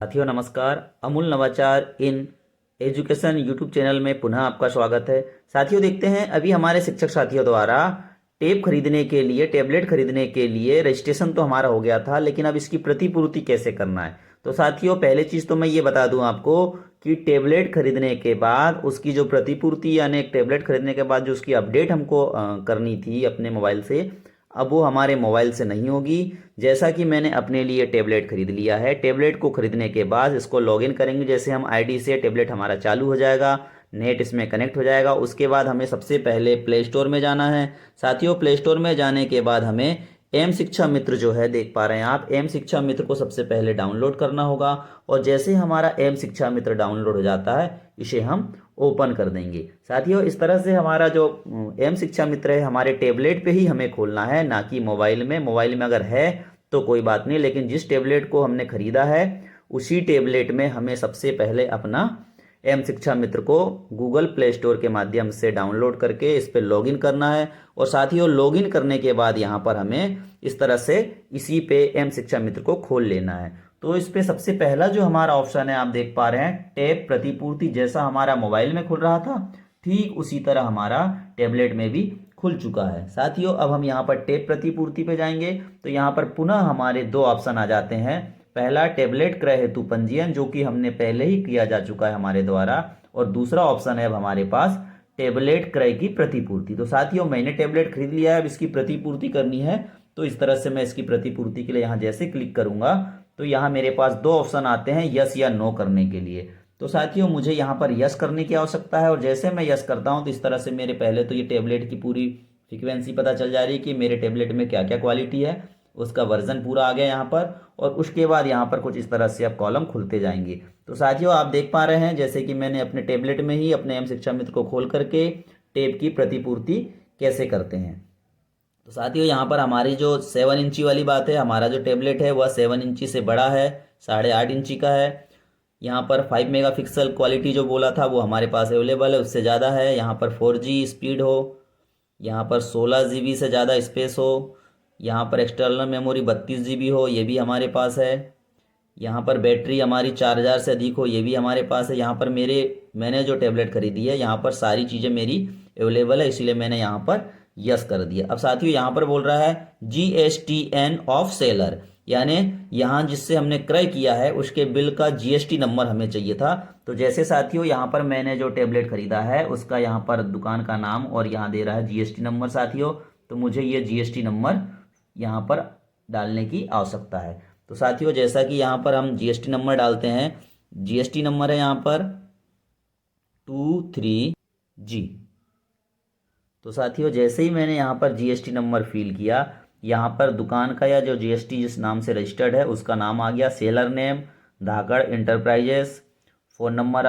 साथियों नमस्कार। अमूल नवाचार इन एजुकेशन यूट्यूब चैनल में पुनः आपका स्वागत है। साथियों देखते हैं अभी हमारे शिक्षक साथियों द्वारा टेब खरीदने के लिए टैबलेट खरीदने के लिए रजिस्ट्रेशन तो हमारा हो गया था, लेकिन अब इसकी प्रतिपूर्ति कैसे करना है। तो साथियों पहले चीज़ तो मैं ये बता दूं आपको कि टैबलेट खरीदने के बाद उसकी जो प्रतिपूर्ति यानी एक टैबलेट खरीदने के बाद जो उसकी अपडेट हमको करनी थी अपने मोबाइल से, अब वो हमारे मोबाइल से नहीं होगी। जैसा कि मैंने अपने लिए टैबलेट खरीद लिया है, टैबलेट को खरीदने के बाद इसको लॉगिन करेंगे। जैसे हम आईडी से टैबलेट हमारा चालू हो जाएगा, नेट इसमें कनेक्ट हो जाएगा। उसके बाद हमें सबसे पहले प्ले स्टोर में जाना है। साथियों प्ले स्टोर में जाने के बाद हमें एम शिक्षा मित्र जो है देख पा रहे हैं आप, एम शिक्षा मित्र को सबसे पहले डाउनलोड करना होगा। और जैसे हमारा एम शिक्षा मित्र डाउनलोड हो जाता है इसे हम ओपन कर देंगे। साथियों इस तरह से हमारा जो एम शिक्षा मित्र है हमारे टैबलेट पे ही हमें खोलना है, ना कि मोबाइल में। मोबाइल में अगर है तो कोई बात नहीं, लेकिन जिस टैबलेट को हमने खरीदा है उसी टैबलेट में हमें सबसे पहले अपना एम शिक्षा मित्र को गूगल प्ले स्टोर के माध्यम से डाउनलोड करके इस पर लॉगिन करना है। और साथियों लॉगिन करने के बाद यहाँ पर हमें इस तरह से इसी पे एम शिक्षा मित्र को खोल लेना है। तो इस पे सबसे पहला जो हमारा ऑप्शन है आप देख पा रहे हैं टैब प्रतिपूर्ति। जैसा हमारा मोबाइल में खुल रहा था ठीक उसी तरह हमारा टैबलेट में भी खुल चुका है। साथियों अब हम यहाँ पर टैब प्रतिपूर्ति पे जाएंगे तो यहाँ पर पुनः हमारे दो ऑप्शन आ जाते हैं। पहला टैबलेट क्रय हेतु पंजीयन, जो कि हमने पहले ही किया जा चुका है हमारे द्वारा। और दूसरा ऑप्शन है अब हमारे पास टैबलेट क्रय की प्रतिपूर्ति। तो साथियों मैंने टैबलेट खरीद लिया है, अब इसकी प्रतिपूर्ति करनी है। तो इस तरह से मैं इसकी प्रतिपूर्ति के लिए यहाँ जैसे क्लिक करूंगा तो यहाँ मेरे पास दो ऑप्शन आते हैं यस या नो करने के लिए। तो साथियों मुझे यहाँ पर यस करने की आवश्यकता है। और जैसे मैं यस करता हूँ तो इस तरह से मेरे पहले तो ये टैबलेट की पूरी फ्रिक्वेंसी पता चल जा रही है कि मेरे टैबलेट में क्या क्या क्वालिटी है, उसका वर्जन पूरा आ गया यहाँ पर। और उसके बाद यहाँ पर कुछ इस तरह से अब कॉलम खुलते जाएंगे। तो साथियों आप देख पा रहे हैं जैसे कि मैंने अपने टैबलेट में ही अपने एम शिक्षा मित्र को खोल करके टेब की प्रतिपूर्ति कैसे करते हैं। तो साथियों यहाँ पर हमारी जो 7 इंची वाली बात है, हमारा जो टैबलेट है वह 7 इंची से बड़ा है, 8.5 इंची का है। यहाँ पर 5 मेगापिक्सल क्वालिटी जो बोला था वो हमारे पास अवेलेबल है, उससे ज़्यादा है। यहाँ पर 4G स्पीड हो, यहाँ पर 16 GB से ज़्यादा स्पेस हो, यहाँ पर एक्सटर्नल मेमोरी 32 GB हो, ये भी हमारे पास है। यहाँ पर बैटरी हमारी 4000 से अधिक हो, ये भी हमारे पास है। यहाँ पर मैंने जो टैबलेट खरीदी है यहाँ पर सारी चीज़ें मेरी अवेलेबल है, इसीलिए मैंने यहाँ पर यस कर दिया। अब साथियों यहाँ पर बोल रहा है GSTN ऑफ सेलर, यानी यहाँ जिससे हमने क्रय किया है उसके बिल का GST नंबर हमें चाहिए था। तो जैसे साथियों यहाँ पर मैंने जो टैबलेट खरीदा है उसका यहाँ पर दुकान का नाम और यहाँ दे रहा है GST नंबर साथियों, तो मुझे ये GST नंबर यहाँ पर डालने की आवश्यकता है। तो साथियों जैसा कि यहाँ पर हम GST नंबर डालते हैं, GST नंबर है यहाँ पर 23G। तो साथियों जैसे ही मैंने यहाँ पर GST नंबर फिल किया, यहाँ पर दुकान का या जो GST जिस नाम से रजिस्टर्ड है उसका नाम आ गया, सेलर नेम धाकड़ इंटरप्राइजेस, फ़ोन नंबर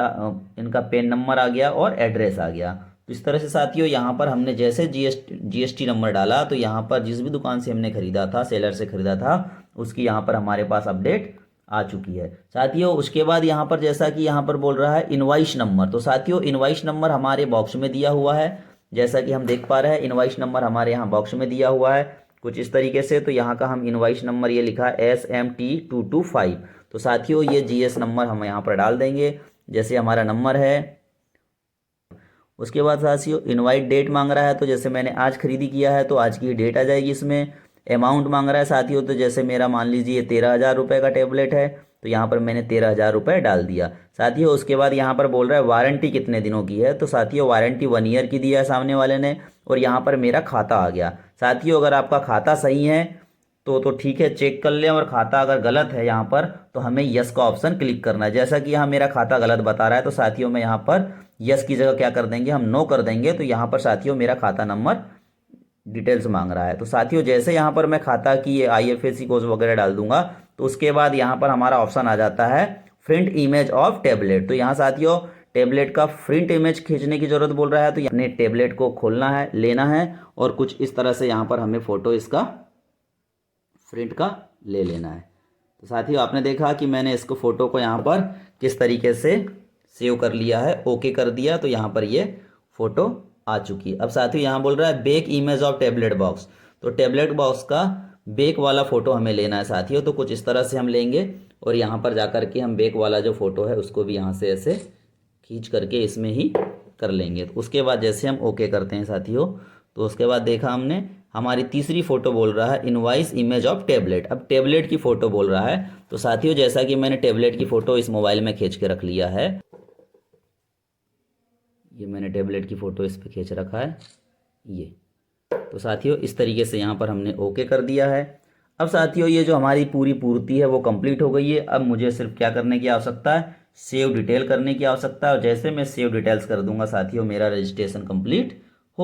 इनका पेन नंबर आ गया और एड्रेस आ गया। तो इस तरह से साथियों यहाँ पर हमने जैसे GST नंबर डाला तो यहाँ पर जिस भी दुकान से हमने खरीदा था, सेलर से खरीदा था, उसकी यहाँ पर हमारे पास अपडेट आ चुकी है। साथियों उसके बाद यहाँ पर जैसा कि यहाँ पर बोल रहा है इनवॉइस नंबर, तो साथियों इनवॉइस नंबर हमारे बॉक्स में दिया हुआ है। जैसा कि हम देख पा रहे हैं इनवॉइस नंबर हमारे यहाँ बॉक्स में दिया हुआ है कुछ इस तरीके से। तो यहाँ का हम इनवॉइस नंबर ये लिखा है SMT225। तो साथियों ये GS नंबर हम यहाँ पर डाल देंगे जैसे हमारा नंबर है। उसके बाद साथियों इनवाइट डेट मांग रहा है, तो जैसे मैंने आज खरीदी किया है तो आज की डेट आ जाएगी इसमें। अमाउंट मांग रहा है साथियों, तो जैसे मेरा मान लीजिए 13,000 रुपये का टैबलेट है तो यहाँ पर मैंने 13,000 रुपये डाल दिया। साथियों उसके बाद यहाँ पर बोल रहा है वारंटी कितने दिनों की है, तो साथियों वारंटी 1 ईयर की दिया है सामने वाले ने। और यहाँ पर मेरा खाता आ गया। साथियों अगर आपका खाता सही है तो ठीक है, चेक कर लें। और खाता अगर गलत है यहाँ पर तो हमें यस का ऑप्शन क्लिक करना है। जैसा कि यहाँ मेरा खाता गलत बता रहा है तो साथियों में यहाँ पर यस की जगह क्या कर देंगे, हम नो कर देंगे। तो यहाँ पर साथियों मेरा खाता नंबर डिटेल्स मांग रहा है। तो साथियों जैसे यहाँ पर मैं खाता की IFSC कोड वगैरह डाल दूंगा तो उसके बाद यहाँ पर हमारा ऑप्शन आ जाता है प्रिंट इमेज ऑफ टैबलेट। तो यहाँ साथियों टैबलेट का प्रिंट इमेज खींचने की जरूरत बोल रहा है, तो अपने टैबलेट को खोलना है, लेना है और कुछ इस तरह से यहाँ पर हमें फोटो इसका प्रिंट का ले लेना है। तो साथियों आपने देखा कि मैंने इसको फोटो को यहाँ पर किस तरीके से सेव कर लिया है, ओके कर दिया, तो यहाँ पर ये फोटो आ चुकी है। अब साथियों यहाँ बोल रहा है back image of tablet box, तो टैबलेट बॉक्स का बैक वाला फोटो हमें लेना है साथियों। तो कुछ इस तरह से हम लेंगे और यहाँ पर जा कर के हम बैक वाला जो फ़ोटो है उसको भी यहाँ से ऐसे खींच करके इसमें ही कर लेंगे। तो उसके बाद जैसे हम ओके करते हैं साथियों, तो उसके बाद देखा हमने हमारी तीसरी फ़ोटो बोल रहा है इनवाइस इमेज ऑफ टैबलेट। अब टैबलेट की फ़ोटो बोल रहा है, तो साथियों जैसा कि मैंने टैबलेट की फ़ोटो इस मोबाइल में खींच के रख लिया है, ये मैंने टैबलेट की फ़ोटो इस पर खींच रखा है ये। तो साथियों इस तरीके से यहाँ पर हमने ओके कर दिया है। अब साथियों ये जो हमारी पूरी पूर्ति है वो कंप्लीट हो गई है। अब मुझे सिर्फ क्या करने की आवश्यकता है, सेव डिटेल करने की आवश्यकता है। और जैसे मैं सेव डिटेल्स कर दूंगा साथियों, मेरा रजिस्ट्रेशन कंप्लीट